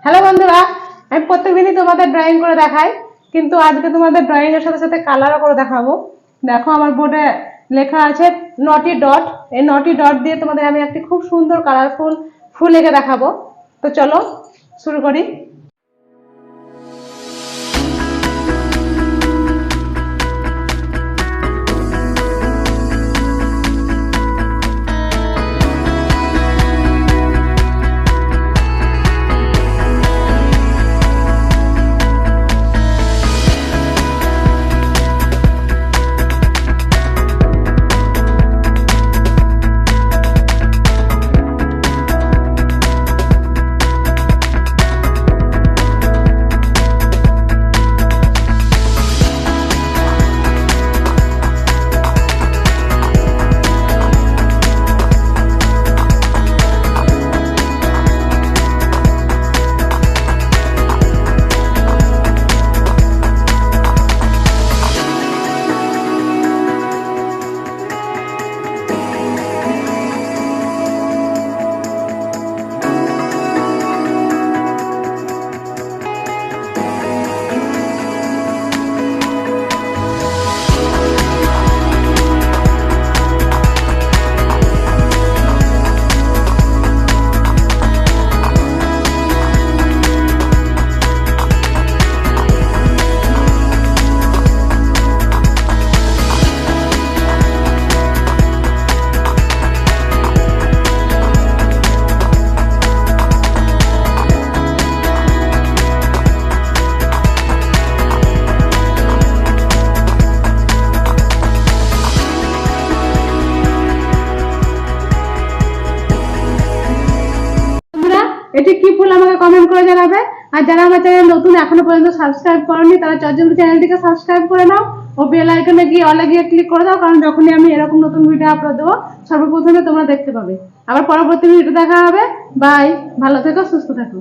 Hello বন্ধুরা, আমি প্রত্যেকদিনই তোমাদের ড্রয়িং করে দেখাই, কিন্তু আজকে তোমাদের ড্রয়িং এর সাথে সাথে কালারও করে দেখাবো। দেখো আমার বোর্ডে লেখা আছে নটি ডট। এই নটি ডট দিয়ে তোমাদের আমি একটি খুব সুন্দর কালারফুল ফুল এঁকে দেখাবো। তো চলো শুরু করি। এটি কি ফুল আমাকে কমেন্ট করে জানাবে। আর যারা আমার চ্যানেল নতুন এখনো পর্যন্ত সাবস্ক্রাইব করেনি তারা চটজলদি চ্যানেলটিকে সাবস্ক্রাইব করে নাও ও বেল আইকনে গিয়ে অলে গিয়ে ক্লিক করে দাও, কারণ যখনই আমি এরকম নতুন ভিডিও আপলোড দেবো সর্বপ্রথমে তোমরা দেখতে পাবে। আবার পরবর্তী ভিডিও দেখা হবে। বাই, ভালো থেকো, সুস্থ থেকো।